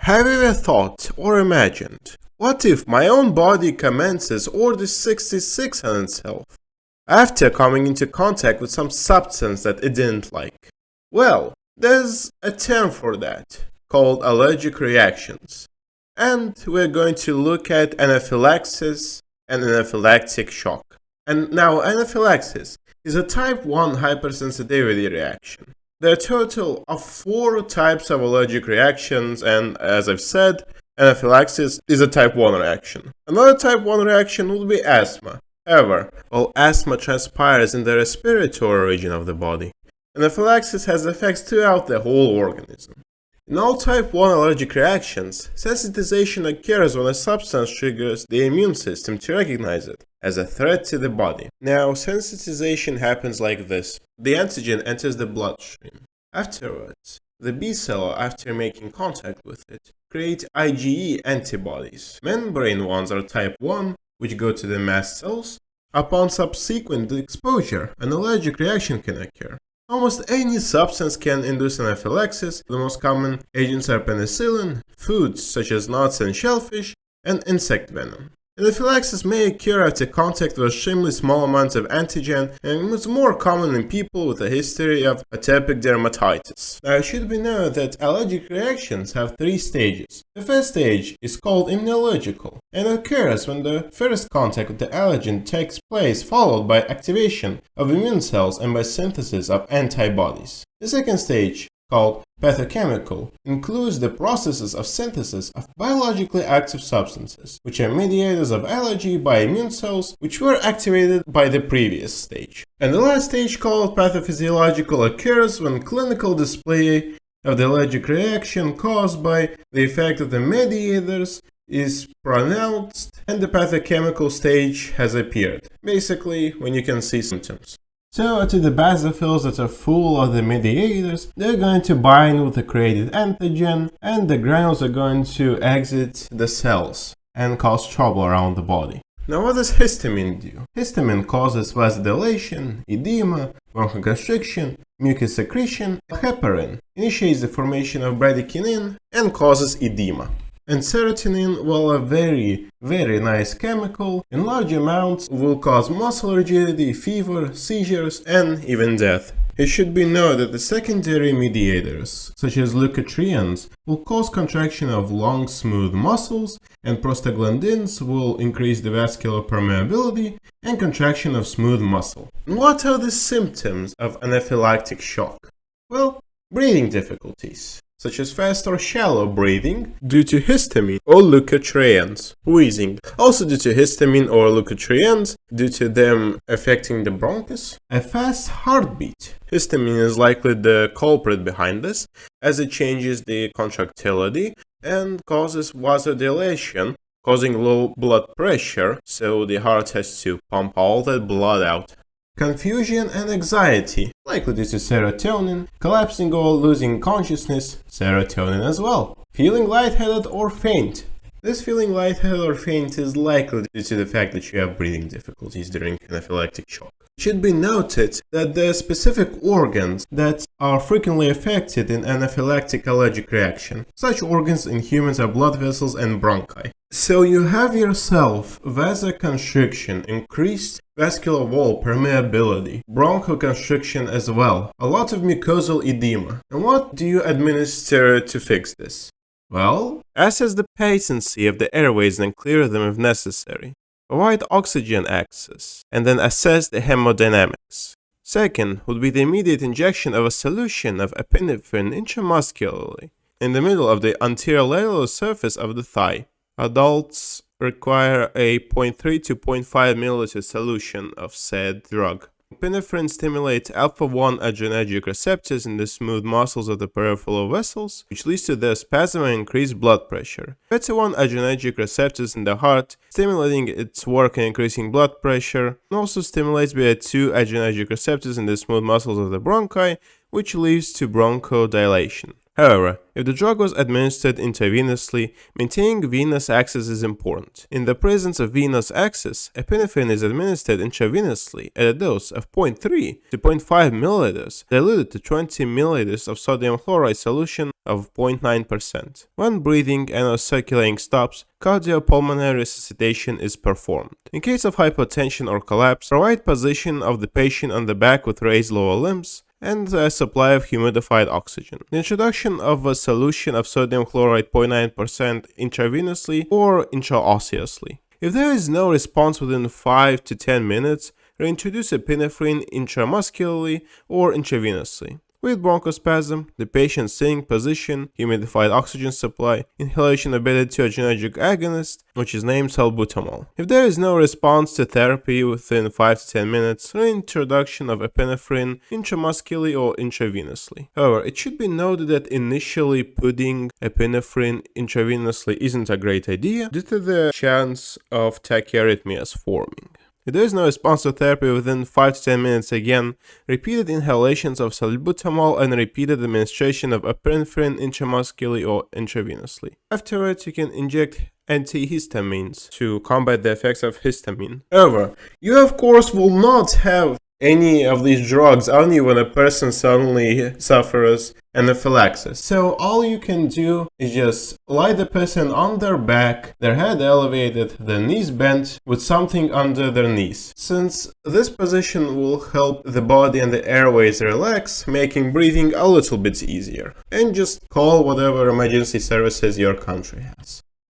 Have you ever thought or imagined, what if my own body commences Order 66 on itself, after coming into contact with some substance that it didn't like? Well, there's a term for that, called allergic reactions. And we're going to look at anaphylaxis and anaphylactic shock. And now anaphylaxis is a type 1 hypersensitivity reaction. There are a total of 4 types of allergic reactions, and as I've said, anaphylaxis is a type 1 reaction. Another type 1 reaction would be asthma. However, while asthma transpires in the respiratory region of the body, anaphylaxis has effects throughout the whole organism. In all type 1 allergic reactions, sensitization occurs when a substance triggers the immune system to recognize it as a threat to the body. Now, sensitization happens like this. The antigen enters the bloodstream. Afterwards, the B cell, after making contact with it, creates IgE antibodies. Membrane ones are type 1, which go to the mast cells. Upon subsequent exposure, an allergic reaction can occur. Almost any substance can induce anaphylaxis. The most common agents are penicillin, foods such as nuts and shellfish, and insect venom. Anaphylaxis may occur after contact with extremely small amounts of antigen, and is more common in people with a history of atopic dermatitis. Now, it should be known that allergic reactions have 3 stages. The first stage is called immunological, and occurs when the first contact with the allergen takes place, followed by activation of immune cells and by synthesis of antibodies. The second stage, called pathochemical, includes the processes of synthesis of biologically active substances, which are mediators of allergy by immune cells, which were activated by the previous stage. And the last stage, called pathophysiological, occurs when clinical display of the allergic reaction caused by the effect of the mediators is pronounced and the pathochemical stage has appeared. Basically, when you can see symptoms. So to the basophils that are full of the mediators, they're going to bind with the created antigen, and the granules are going to exit the cells and cause trouble around the body. Now, what does histamine do? Histamine causes vasodilation, edema, bronchoconstriction, mucus secretion. Heparin initiates the formation of bradykinin and causes edema. And serotonin, while a very nice chemical, in large amounts will cause muscle rigidity, fever, seizures, and even death. It should be noted that the secondary mediators, such as leukotrienes, will cause contraction of long, smooth muscles, and prostaglandins will increase the vascular permeability and contraction of smooth muscle. And what are the symptoms of anaphylactic shock? Well, breathing difficulties, such as fast or shallow breathing due to histamine or leukotrienes, wheezing, also due to histamine or leukotrienes, due to them affecting the bronchus, a fast heartbeat. Histamine is likely the culprit behind this, as it changes the contractility and causes vasodilation, causing low blood pressure, so the heart has to pump all that blood out. Confusion and anxiety, likely due to serotonin, collapsing or losing consciousness, serotonin as well. Feeling lightheaded or faint. This feeling lightheaded or faint is likely due to the fact that you have breathing difficulties during anaphylactic shock. It should be noted that there are specific organs that are frequently affected in anaphylactic allergic reaction. Such organs in humans are blood vessels and bronchi. So you have yourself vasoconstriction, increased vascular wall permeability, bronchoconstriction as well, a lot of mucosal edema. And what do you administer to fix this? Well, assess the patency of the airways and clear them if necessary. Provide oxygen access, and then assess the hemodynamics. Second would be the immediate injection of a solution of epinephrine intramuscularly in the middle of the anterolateral surface of the thigh. Adults require a 0.3 to 0.5 milliliter solution of said drug. Epinephrine stimulates alpha-1 adrenergic receptors in the smooth muscles of the peripheral vessels, which leads to their spasm and increased blood pressure. Beta-1 adrenergic receptors in the heart, stimulating its work and increasing blood pressure, and also stimulates beta-2 adrenergic receptors in the smooth muscles of the bronchi, which leads to bronchodilation. However, if the drug was administered intravenously, maintaining venous access is important. In the presence of venous access, epinephrine is administered intravenously at a dose of 0.3 to 0.5 milliliters, diluted to 20 milliliters of sodium chloride solution of 0.9%. When breathing and circulating stops, cardiopulmonary resuscitation is performed. In case of hypotension or collapse, provide position of the patient on the back with raised lower limbs and a supply of humidified oxygen. The introduction of a solution of sodium chloride 0.9% intravenously or intraosseously. If there is no response within 5 to 10 minutes, reintroduce epinephrine intramuscularly or intravenously. With bronchospasm, the patient's sitting position, humidified oxygen supply, inhalation of beta-2 agonist, which is named salbutamol. If there is no response to therapy within 5 to 10 minutes, reintroduction of epinephrine intramuscularly or intravenously. However, it should be noted that initially putting epinephrine intravenously isn't a great idea due to the chance of tachyarrhythmias forming. If there is no response to therapy within 5 to 10 minutes again, repeated inhalations of salbutamol and repeated administration of epinephrine intramuscularly or intravenously. Afterwards, you can inject antihistamines to combat the effects of histamine. However, you of course will not have any of these drugs only when a person suddenly suffers anaphylaxis. So all you can do is just lie the person on their back, their head elevated, their knees bent, with something under their knees. Since this position will help the body and the airways relax, making breathing a little bit easier. And just call whatever emergency services your country has.